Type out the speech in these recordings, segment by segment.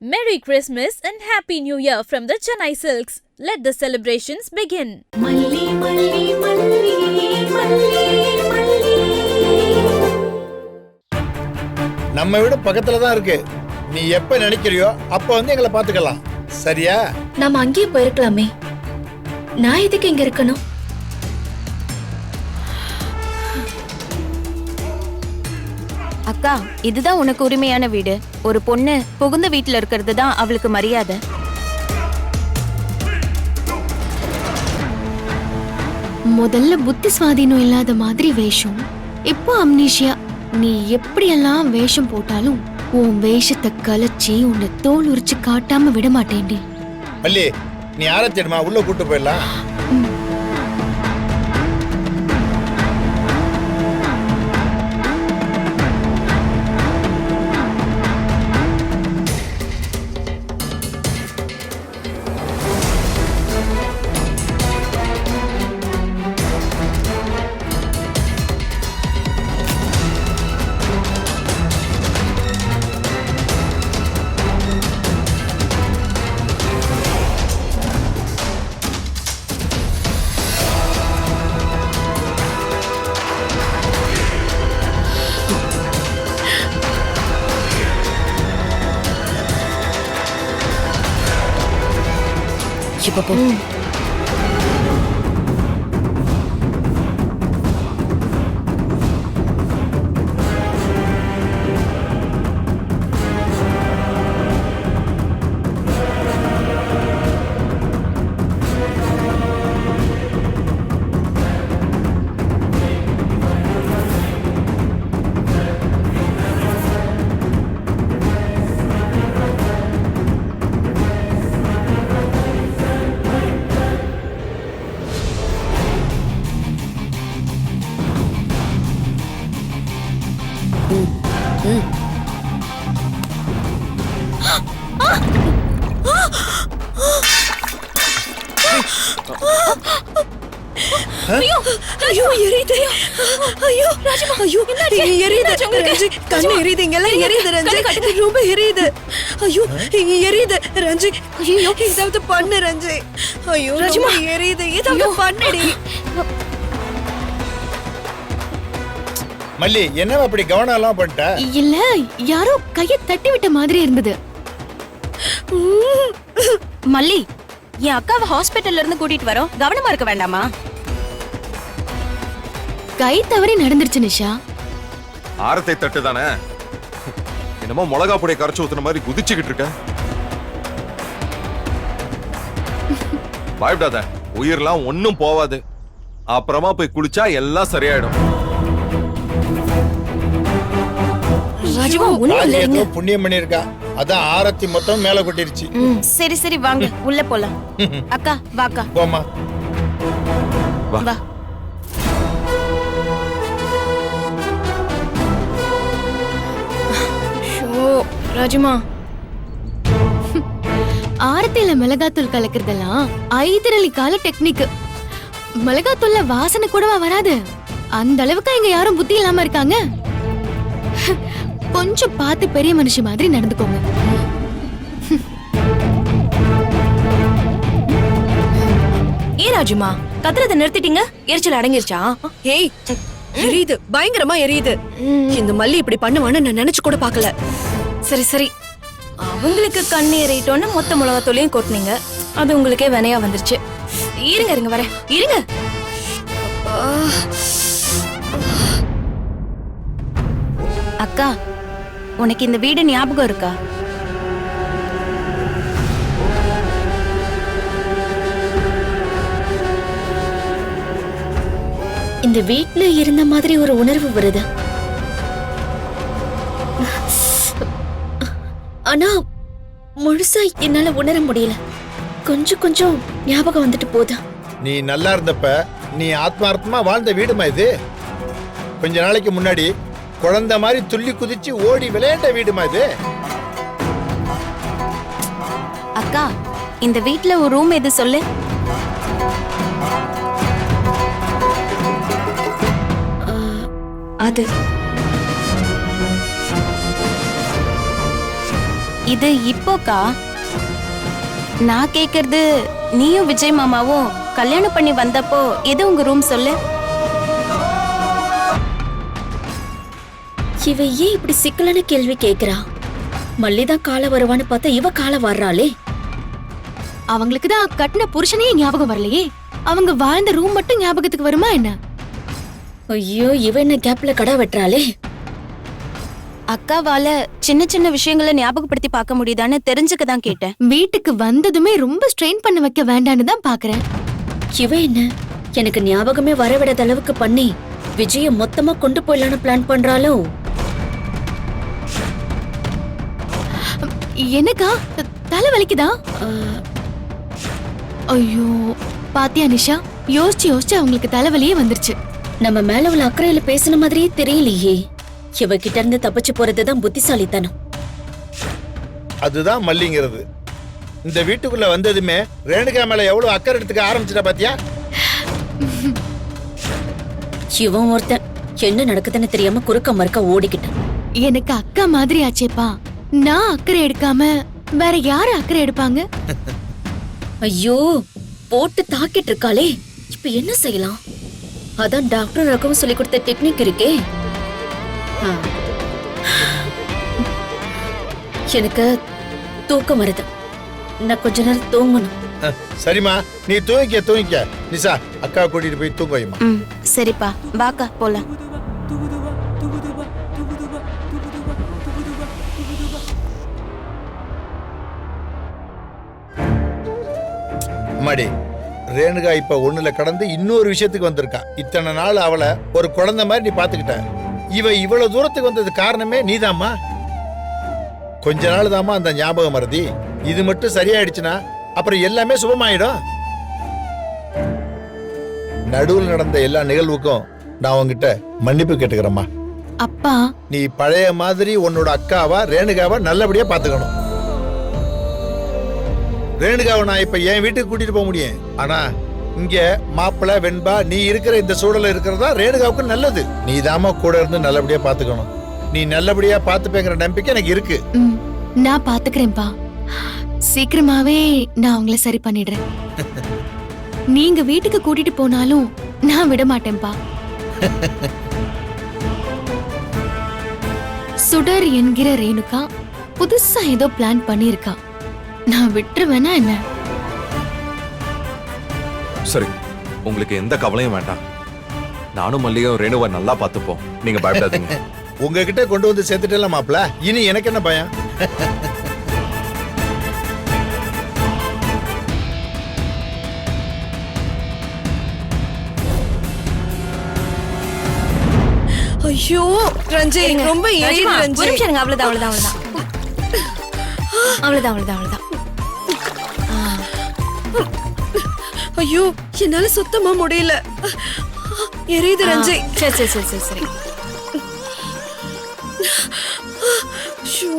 Merry Christmas and Happy New Year from the Chennai Silks. Let the celebrations begin. மல்லி மல்லி மல்லி மல்லி மல்லி. நம்ம வீடு பக்கத்துல தான் இருக்கு. நீ எப்ப நினைக்கிறியோ அப்ப வந்து எங்களை பாத்துக்கலாம். சரியா? நாம அங்கேயே போயிருக்கலாமே. நான் எதுக்கு இங்க இருக்கணும்? அக்கா, இதுதான் உனக்கு உரிமையான வீடு. ஒரு பொண்ணு புகுந்த வீட்டுல இருக்கிறது தான் அவளுக்கு மரியாதை. முதல்ல புத்தி சுவாதீனம் இல்லாத மாதிரி வேஷம், இப்போ அம்னீஷியா. நீ எப்படியெல்லாம் வேஷம் போட்டாலும் உன் வேஷத்தை கலைச்சி உன்னை தோல் உரிச்சு காட்டாம விட மாட்டேன்டி. மல்லி, நீ யாரை தேடுமா? உள்ள கூட்டு போயிடலாம். இப்ப போ. ஐயோ ஐயோ எரியுது. ஐயோ ராஜமா, ஐயோ எரியுது. ரஞ்சி கண்ணு எரியுது. இங்கெல்லாம் எரியுது ரஞ்சி. ரொம்ப எரியுது. ஐயோ எரியுது ரஞ்சி. ஐயோ ஏதாவது பண்ணு ரஞ்சி. ஐயோ ராஜமா எரியுது. ஏதாவது பண்ணுடி. மல்லி, என்னவா அப்படி கவனம் எல்லாம் பண்ணிட்ட? இல்ல, யாரோ கைய தட்டி விட்ட மாதிரி இருந்தது. மல்லி, என் அக்காவை ஹாஸ்பிட்டல்ல இருந்து கூட்டிட்டு வரோம், கவனமா இருக்க வேண்டாமா? கை தவறி நடந்துருச்சு நிஷா. ஆரத்தை தட்டு தானே, என்னமோ மிளகா பொடியை கரைச்சு ஊத்துன மாதிரி குதிச்சுக்கிட்டு இருக்க. பயப்படாத, உயிரெல்லாம் ஒன்னும் போவாது. அப்புறமா போய் குளிச்சா எல்லாம் சரியாயிடும். ராஜமா, ஒண்ணும் இல்ல. ஏதோ புண்ணியம் பண்ணிருக்கா, அதான் ஆரத்தி மொத்தம் மேல கொட்டிருச்சு. சரி சரி, வாங்க உள்ள போலாம். அக்கா வாக்கா. போமா. வா. ராஜமா, ஆரத்தில மிளகாத்தூள் கலக்கிறதெல்லாம் ஐதிரளி கால டெக்னிக். மிளகாத்தூள்ல வாசனை கூடவா வராது. அந்த அளவுக்கு இங்க யாரும் புத்தி இல்லாம இருக்காங்க. கொஞ்சம் பார்த்து பெரிய மனுஷி மாதிரி நடந்துக்கோங்க. ஏ ராஜுமா, கத்துறத நிறுத்திட்டீங்க? எரிச்சல் அடங்கிருச்சா? ஏய் எரியுது, பயங்கரமா எரியுது. இந்த மல்லி இப்படி பண்ணுவான்னு நான் நினைச்சு கூட பார்க்கல. சரி சரி, அவங்களுக்கு கண்ணு ஏறிட்டோன்னு மொத்த மிளகாத்தூளையும் கொட்டினீங்க. அது உங்களுக்கே வினையா வந்துருச்சு. இருங்க இருங்க, வர இருங்க. அக்கா, உனக்கு இந்த வீடு ஞாபகம் இருக்கா? இந்த வீட்ல இருந்த மாதிரி ஒரு உணர்வு வருது. ஆனா முழுசா என்னால உணர முடியல. கொஞ்சம் கொஞ்சம் ஞாபகம் வந்துட்டு போகுது. நீ நல்லா இருந்தப்ப நீ ஆத்மார்த்தமா வாழ்ந்த வீடுமா இது? கொஞ்ச நாளைக்கு முன்னாடி குழந்தை மாதிரி துள்ளி குதிச்சு ஓடி விளையாண்ட வீடுமா இது? அக்கா, இந்த வீட்ல ஒரு ரூம் எது சொல்லு. அது இது இப்போக்கா. நான் கேக்குறது நீயும் விஜய் மாமாவும் கல்யாணம் பண்ணி வந்தப்போ எது உங்க ரூம் சொல்லு. இவ ஏன் இப்படி சிக்கலான கேள்வி கேக்குறா? மல்லிதான் கால வருவான்னு பார்த்தா இவ கால வர்றாளே. அவங்களுக்கு தான் கட்டின புருஷனே ஞாபகம் வரலையே. அவங்க வாழ்ந்த ரூம் மட்டும் ஞாபகத்துக்கு வருமா என்ன? ஐயோ, இவ என்ன கேப்ல கடா வெட்டுறாளே. அக்காவால சின்ன சின்ன விஷயங்களை ஞாபகப்படுத்தி பார்க்க முடியுதான்னு தெரிஞ்சுக்க தான் கேட்டேன். வீட்டுக்கு வந்ததுமே ரொம்ப ஸ்ட்ரெயின் பண்ண வைக்க வேண்டான்னு தான் பாக்குறேன். இவ என்ன எனக்கு ஞாபகமே வரவிடாத அளவுக்கு பண்ணி விஜய மொத்தமா கொண்டு போயிடலான்னு பிளான் பண்றாளோ? எனக்கா தலை வலிக்குதா? ஐயோ பாத்தியா நிஷா, யோசிச்சு யோசிச்சு அவங்களுக்கு தலைவலியே வந்துருச்சு. நம்ம மேல உள்ள அக்கறையில பேசின மாதிரியே தெரியலையே. இவகிட்ட இருந்து தப்பிச்சு போறதுதான் புத்திசாலித்தனம். அதுதான் மல்லிங்கிறது. இந்த வீட்டுக்குள்ள வந்ததுமே ரேணுகா மேல எவ்வளவு அக்கறை எடுத்துக்க ஆரம்பிச்சிட்ட பாத்தியா? இவன் ஒருத்தன் என்ன நடக்குதுன்னு தெரியாம குறுக்க மறுக்க ஓடிக்கிட்டான். எனக்கு அக்கா மாதிரி ஆச்சேப்பா. நான் அக்கறை எடுக்காம வேற யாரு அக்கறை எடுப்பாங்க? ஐயோ, போட்டு தாக்கிட்டு இருக்காளே. இப்ப என்ன செய்யலாம்? அதான் டாக்டர் ரகம் சொல்லி கொடுத்த டெக்னிக் இருக்கே. ஆ. எனக்கு தூக்கம் வருது. நான் கொஞ்ச நேரம் தூங்கணும். சரிம்மா, நீ தூங்கிக்க. நிஷா, அக்கா கூட்டிட்டு போய் தூங்க வைமா. சரிப்பா, வாக்கா போலாம். அம்மாடி, ரேணுகா இப்ப ஒண்ணுல கடந்து இன்னொரு விஷயத்துக்கு வந்திருக்கா. இத்தனை நாள் அவளை ஒரு குழந்தை மாதிரி நீ பாத்துக்கிட்ட. இவ இவ்வளவு தூரத்துக்கு வந்தது காரணமே நீதாம்மா. கொஞ்ச நாள் தாம்மா அந்த ஞாபகம் மறதி. இது மட்டும் சரியாயிடுச்சுன்னா அப்புறம் எல்லாமே சுபமாயிடும். நடுவில் நடந்த எல்லா நிகழ்வுக்கும் நான் உங்ககிட்ட மன்னிப்பு கேட்டுக்கிறேம்மா. அப்பா, நீ பழைய மாதிரி உன்னோட அக்காவா ரேணுகாவா நல்லபடியா பாத்துக்கணும். ரேணுகாவை நான் இப்ப என் வீட்டுக்கு கூட்டிட்டு போக முடியும். ஆனா இங்க மாப்பிள்ள வெண்பா நீ இருக்கிற இந்த சூழல இருக்கிறதா ரேணுகாவுக்கு நல்லது. நீ தாமா கூட இருந்து நல்லபடியா பாத்துக்கணும். நீ நல்லபடியா பாத்துப்பேங்கிற நம்பிக்கை எனக்கு இருக்கு. நான் பாத்துக்கிறேன்பா. சீக்கிரமாவே நான் உங்களை சரி பண்ணிடுறேன். நீங்க வீட்டுக்கு கூட்டிட்டு போனாலும் நான் விட மாட்டேன்பா. சுடர் என்கிற ரேணுகா புதுசா ஏதோ பிளான் பண்ணிருக்கா. நான் விட்டுருவேனா என்ன? சரி, உங்களுக்கு எந்த கவலையும் வேண்டாம். நானும் மல்லியும் ரேணுவை நல்லா பார்த்துப்போம். நீங்க பயப்படாதீங்க. உங்ககிட்ட கொண்டு வந்து சேர்த்துட்டேன் மாப்பிள்ள. இனி எனக்கு என்ன பயம்? ஐயோ ரஞ்சி, ரொம்ப ராஜிமா, ஒரு நிமிஷம் இருங்க. அவ்வளவுதான். ஐயோ, என்னால சுத்தமா முடியல. எரியுது ரஞ்சி. சரி. ஷோ,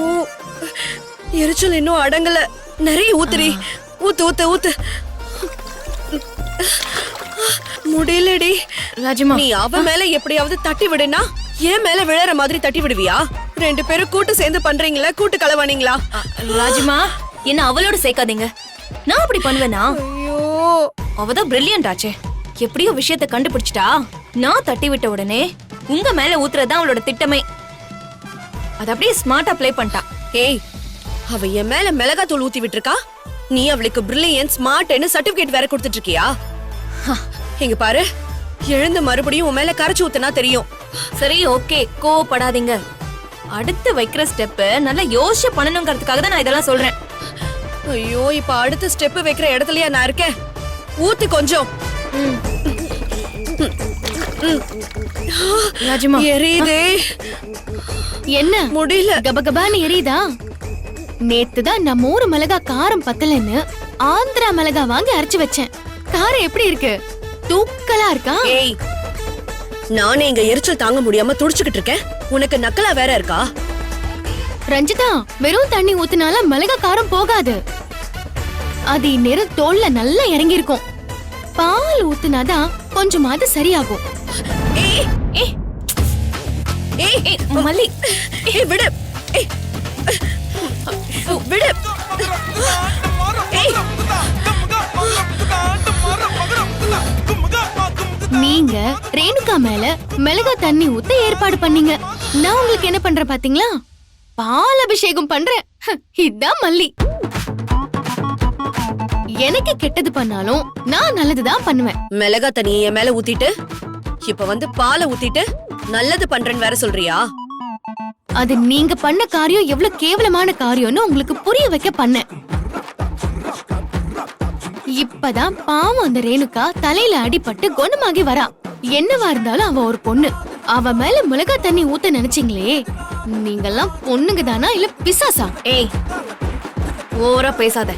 எரிச்சல் இன்னும் அடங்கல. நிறைய ஊத்துறி. ஊத்து. முடியலடி ராஜிமா, நீ அவ மேல எப்படியாவது தட்டி விடுனா ஏன் மேல விழற மாதிரி தட்டி விடுவியா? ரெண்டு பேரும் கூட்டு சேர்ந்து பண்றீங்களா? கூட்டு களவானீங்களா? ராஜிமா, என்ன அவளோட சேர்க்காதீங்க. நான் அப்படி பண்ணுவேனா? ஐயோ, அவதான் பிரில்லியன்ட் ஆச்சே. எப்படியோ விஷயத்தை கண்டுபிடிச்சிட்டா. நான் தட்டி விட்ட உடனே உங்க மேல ஊத்துறதுதான் அவளோட திட்டமே. அது அப்படியே ஸ்மார்ட்டா ப்ளே பண்ணிட்டா. ஏய், அவ என் மேல மிளகாத்தூள் ஊத்தி விட்டுருக்கா. நீ அவளுக்கு பிரில்லியன்ட் ஸ்மார்ட்னு சர்டிபிகேட் வேற கொடுத்துட்டு இருக்கியா? இங்க பாரு, எழுந்து மறுபடியும் உன் மேல கரைச்சு ஊத்துனா தெரியும். சரி, ஓகே, கோவப்படாதீங்க. அடுத்து வைக்கிற ஸ்டெப் நல்லா யோசிச்சு பண்ணணுங்கிறதுக்காக தான் நான் இதெல்லாம் சொல்றேன். ஐயோ, இப்ப அடுத்த ஸ்டெப் வைக்கிற இடத்துலயா நான் இருக்கேன். ஊத்து கொஞ்சம். ராஜிமா, எரியுதே. என்ன முடியல. கபகபான்னு எரியுதா? நேத்துதான் நம்ம ஊரு மிளகா காரம் பத்தலன்னு ஆந்திரா மிளகா வாங்கி அரைச்சு வச்சேன். காரம் எப்படி இருக்கு? தூக்கலா இருக்கா? ஏய், நானே இங்க எரிச்சல் தாங்க முடியாம துடிச்சுக்கிட்டு இருக்கேன். உனக்கு நக்கலா வேற இருக்கா? ரஞ்சிதா, வெறும் தண்ணி ஊத்துனால மிளகா காரம் போகாது. அது இந்நேரம் தோல்ல நல்லா இறங்கி இருக்கும். பால் ஊத்துனாதான் கொஞ்சமாவது சரியாகும். ஏய் ஏய் ஏய் மல்லி, ஏய் விடு. ஏய் விடு. ஏய், நீங்க ரேணுகா மேல மிளகா தண்ணி ஊத்த ஏற்பாடு பண்ணீங்க. நான் உங்களுக்கு என்ன பண்றேன் பாத்தீங்களா? பால் அபிஷேகம் பண்றேன். இதான் மல்லி. எனக்கு கெட்டது பண்ணாலும் நான் நல்லதுதான் பண்ணுவேன். மிளகா தண்ணியை என் மேல ஊத்திட்டு இப்ப வந்து பாலை ஊத்திட்டு நல்லது பண்றேன்னு வேற சொல்றியா? அது நீங்க பண்ண காரியம் எவ்வளவு கேவலமான காரியம்னு உங்களுக்கு புரிய வைக்க பண்ணேன். இப்பதான் பாவம் அந்த ரேணுகா தலையில அடிபட்டு குணமாகி வரா. என்னவா இருந்தாலும் அவ ஒரு பொண்ணு. அவ மேல மிளகா தண்ணி ஊத்த நினைச்சீங்களே, நீங்கெல்லாம் பொண்ணுங்க தானா இல்ல பிசாசா? ஏய், ஓவரா பேசாத.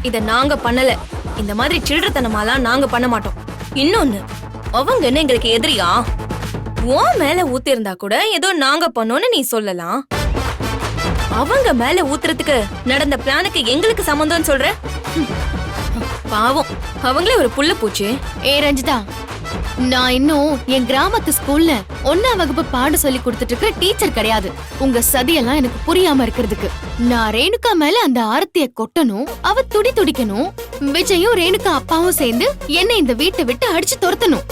இத நாங்க பண்ணல. இந்த மாதிரி சில்லறத்தனமாலாம் நாங்க பண்ண மாட்டோம். இன்னொன்னு, அவங்க என்ன எங்களுக்கு எதிரியா? உன் மேல ஊத்திருந்தா கூட ஏதோ நாங்க பண்ணோம்னு நீ சொல்லலாம். அவங்க மேல ஊத்துறதுக்கு நடந்த பிளானுக்கு எங்களுக்கு சம்பந்தம்னு சொல்ற? பாவம், அவங்களே ஒரு புள்ள பூச்சி. ஏ ரஞ்சிதா, நான் இன்னும் என் கிராமத்து ஸ்கூல்ல 1ஆம் வகுப்பு பாடம் சொல்லி கொடுத்துட்டு இருக்க டீச்சர் கிடையாது. உங்க சதியெல்லாம் எனக்கு புரியாம இருக்கிறதுக்கு. நான் ரேணுகா மேல அந்த ஆரத்திய கொட்டணும், அவ துடி துடிக்கணும். விஜயும் ரேணுகா அப்பாவும் சேர்ந்து என்னை இந்த வீட்டை விட்டு அடிச்சு துரத்தணும்.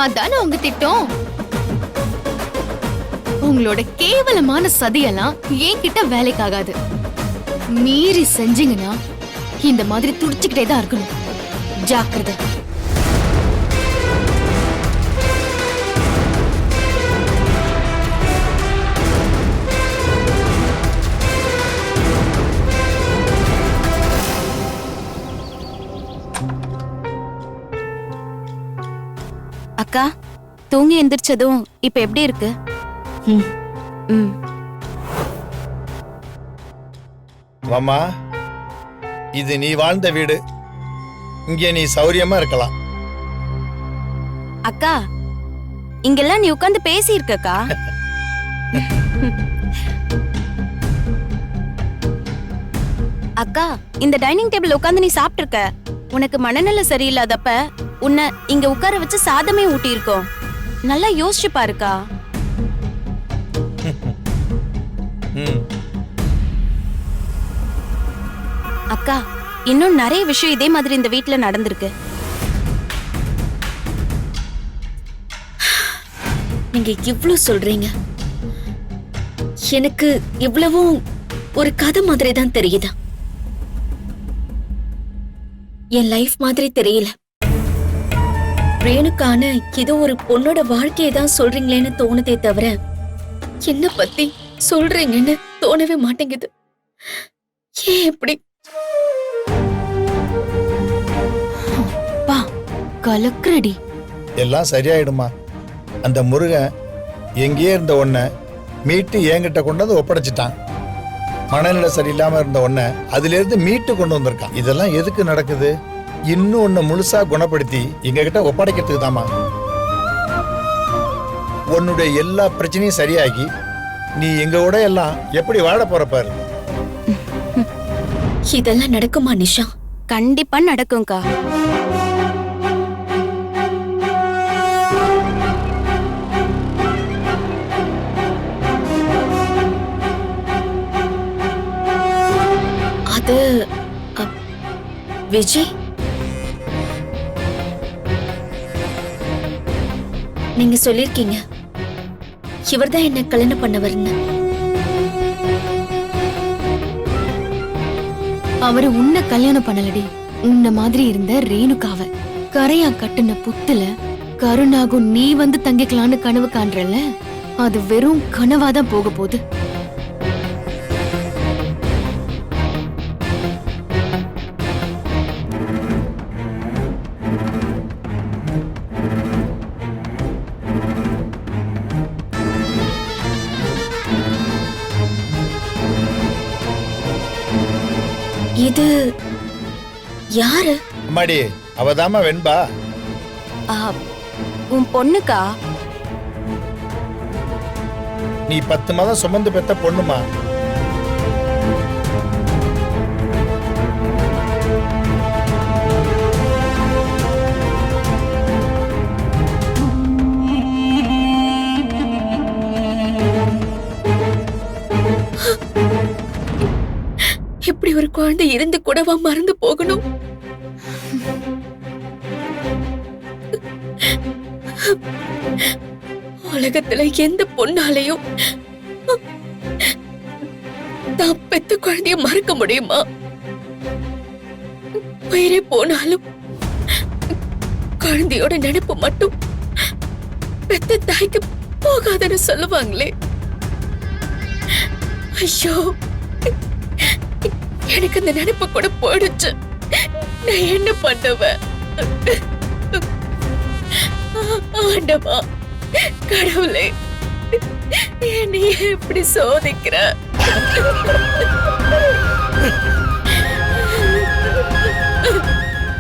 அதான உங்க திட்டம். உங்களோட கேவலமான சதியெல்லாம் என்கிட்ட வேலைக்காகாது. மீறி செஞ்சீங்கன்னா இந்த மாதிரி துடிச்சுக்கிட்டே தான் இருக்கணும். ஜாக்கிரதை. அக்கா, தூங்கி எந்திரிச்சதும் இப்ப எப்படி இருக்கு? மாமா, இது நீ வாழ்ந்த வீடு. இங்கே நீ சௌரியமா இருக்கலாம். அக்கா, இங்கெல்லாம் நீ உட்கார்ந்து பேசி இருக்கக்கா. அக்கா, இந்த டைனிங் டேபிள் உட்கார்ந்து நீ சாப்பிட்டு இருக்க. உனக்கு மனநல சரியில்லாதப்ப உன்னை இங்க உட்கார வச்சு சாதமே ஊட்டி இருக்கோம். நல்லா யோசிச்சு பாருக்கா. அக்கா, இன்னும் நிறைய விஷயம் இதே மாதிரி இந்த வீட்ல நடந்திருக்கு. நீங்க இவ்ளோ சொல்றீங்க, எனக்கு இவ்வளவும் ஒரு கதை மாதிரி தான் தெரியுது. என் லைஃப் மாதிரி தெரியல. ரேணுக்கான ஏதோ ஒரு பொண்ணோட வாழ்க்கையை தான் சொல்றீங்களேன்னு தோணுதே தவிர என்ன பத்தி சொல்றீங்கன்னு தோணவே மாட்டேங்குது. ஏன் இப்படி? பா, கலக்குறடி. எல்லாம் சரியாயிடுமா. அந்த முருகன் எங்கேயே இருந்த உன்னை மீட்டு என்கிட்ட கொண்டு வந்து ஒப்படைச்சிட்டான். மனநிலை சரியில்லாம இருந்த உன்னை அதுல இருந்து மீட்டு கொண்டு வந்திருக்கான். இதெல்லாம் எதுக்கு நடக்குது? இன்னும் உன்னை முழுசா குணப்படுத்தி எங்க கிட்ட ஒப்படைக்கிறதுக்கு தாமா. உன்னுடைய எல்லா பிரச்சனையும் சரியாகி நீ எங்க கூட எல்லாம் எப்படி வாழ போற பாரு. இதெல்லாம் நடக்குமா நிஷா? கண்டிப்பா நடக்கும்க்கா. அது விஜய், நீங்க சொல்லிருக்கீங்க இவர்தான் என்ன கல்யாணம் பண்ணவர்னு. அவரு உன்னை கல்யாணம் பண்ணலடி, உன்ன மாதிரி இருந்த ரேணுகாவ. கரையா கட்டுன புத்துல கருணாகும் நீ வந்து தங்கிக்கலான்னு கனவு காண்றல, அது வெறும் கனவாதான் போக போகுது. இது யாரு? அம்மாடி, அவதாமா வெண்பா. ஆ, உன் பொண்ணுக்கா? நீ 10 மாதம் சுமந்து பெத்த பொண்ணுமா. இப்படி குழந்தை இருந்து கூடவா மறந்து போகணும்? உலகத்துல எந்த பொண்ணாலையும் தான் பெத்த குழந்தைய மறக்க முடியுமா? உயிரே போனாலும் குழந்தையோட நினைப்பு மட்டும் பெத்த தாய்க்கு போகாதன்னு சொல்லுவாங்களே. ஐயோ, எனக்கு அந்த நினைப்பு கூட போயிடுச்சு. நான் என்ன பண்ணுவேன்? ஆண்டவா, கடவுளே, என்னை எப்படி சோதிக்கிற?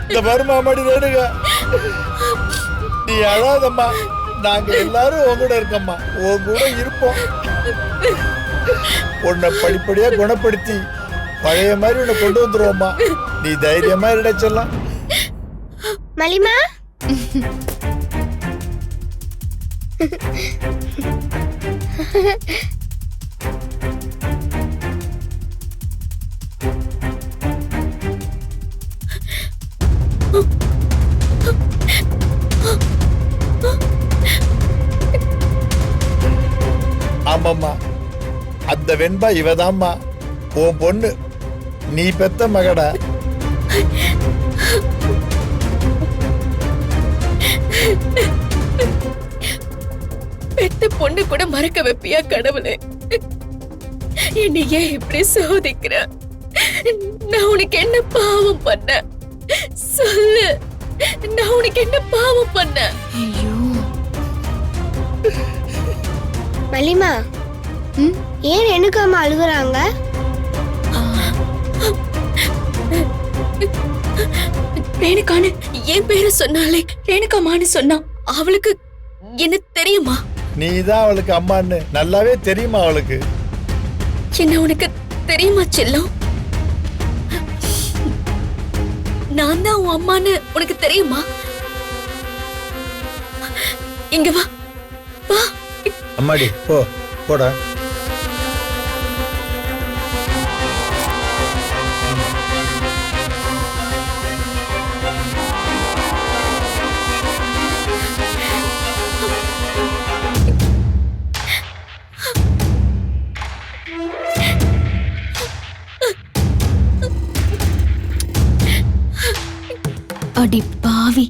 இந்த வருமா மாடி ரேணுகா, நீ அழாதம்மா. நாங்க எல்லாரும் உங்கூட இருக்கம்மா, உன் கூட இருப்போம். உன்னை படிப்படியா குணப்படுத்தி பழைய மாதிரி உன்னை கொண்டு வந்துருவோம்மா. நீ தைரியமா இருடச்செல்லாம். மலிமா, ஆமாம்மா, அந்த வெண்பா இவதாம்மா உன் பொண்ணு. நீ பெத்த மகடா. பெத்த பொண்ணு கூட மறக்க வைப்பியா கடவுளே? என்னை ஏன் இப்படி சோதிக்கிற? நான் உனக்கு என்ன பாவம் பண்ண? சொல்லு, நான் உனக்கு என்ன பாவம் பண்ண? ஐயோ மலிமா, ஏன் எனக்காம அழுகுறாங்க? ரேணுகான்னு என் பேரை சொன்னாலே ரேணுகாமான்னு சொன்னா அவளுக்கு என்ன தெரியுமா? நீ தான் அவளுக்கு அம்மான்னு நல்லாவே தெரியுமா அவளுக்கு? என்ன உனக்கு தெரியுமா செல்லம்? நான் தான் உன் அம்மான்னு உனக்கு தெரியுமா? இங்க வா வா. அம்மாடி போ, போடா. அடி பாவி,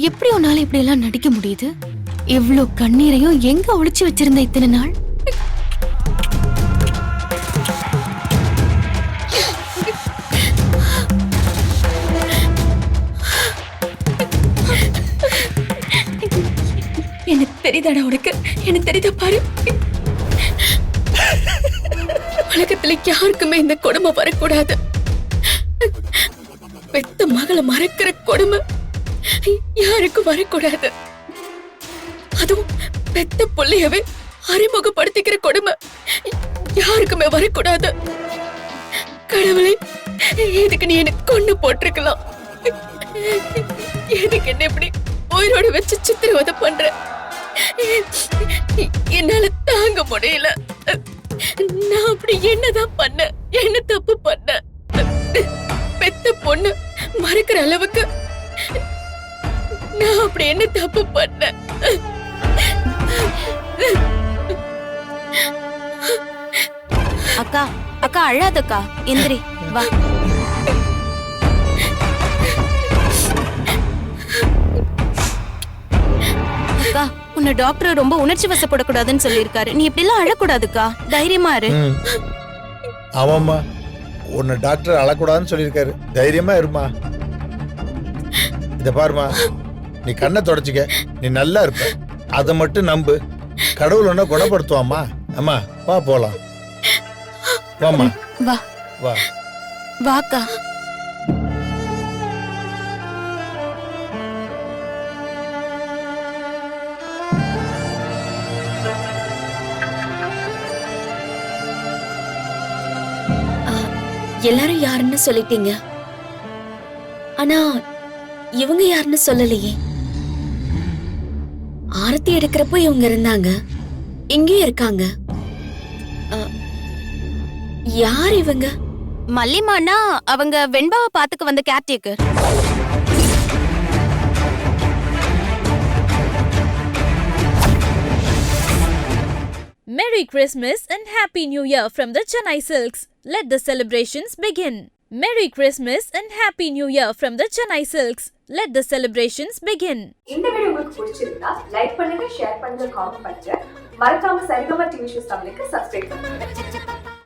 எப்படி உன்னால இப்படி எல்லாம் நடிக்க முடியுது? இவ்ளோ கண்ணீரையும் எங்க ஒளிச்சு வச்சிருந்த இத்தனை நாள்? எனக்கு தெரியுதாடா உனக்கு? எனக்கு தெரியுதா பாரு. உலகத்துல யாருக்குமே இந்த கொடுமை வரக்கூடாது. பெத்த மகளை மறக்கிற கொடுமை யாருக்கும் வரக்கூடாது. அதுவும் பெத்த புள்ளையவே அறிமுகப்படுத்திக்கிற கொடுமை யாருக்குமே வரக்கூடாது. கடவுளே, இதுக்கு நீ எனக்கு கொண்டு போட்டிருக்கலாம். எதுக்கு என்ன இப்படி உயிரோட வச்சு சித்திரவதை பண்ற? என்னால தாங்க முடியல. நான் அப்படி என்னதான் பண்ண? என்ன தப்பு பண்ண? பெத்த பொண்ணு மறக்கிற அளவுக்கு நான் அப்படி என்ன தப்பு பண்ண? அக்கா, அக்கா அழாதக்கா, எந்திரி வா. அக்கா, உன்னை டாக்டர் ரொம்ப உணர்ச்சி வசப்படக்கூடாதுன்னு சொல்லியிருக்காரு. நீ இப்படி எல்லாம் அழக்கூடாதுக்கா, தைரியமா இரு. ஆமாம்மா, உன்னை டாக்டர் அழக்கூடாதுன்னு சொல்லியிருக்காரு. தைரியமா இருமா. இத பாருமா, நீ கண்ணை தொடச்சிக்க, நீ நல்லா இருப்ப. அதை மட்டும் நம்பு. கடவுள் ஒன்ன குணப்படுத்துவாமா. அம்மா வா போலாம். வாமா வா வா. வாக்கா. எல்லாரும் யாருன்னு சொல்லிட்டீங்க, ஆனா இவங்க யாருன்னு சொல்லலையே. ஆரத்தி எடுக்கிறப்போ இவங்க இருந்தாங்க, இங்கேயும் இருக்காங்க. யார் இவங்க? மல்லிமானா அவங்க வெண்பாவை பாத்துக்க வந்த caretaker. Merry Christmas and Happy New Year from the Chennai Silks. Let the celebrations begin. Merry Christmas and Happy New Year from the Chennai Silks. Let the celebrations begin. இந்த வீடியோ உங்களுக்கு பிடிச்சிருந்தா லைக் பண்ணுங்க, share பண்ணுங்க, comment பண்ணுங்க. மறக்காம Saregama TV shows தமிழுக்கு subscribe பண்ணுங்க.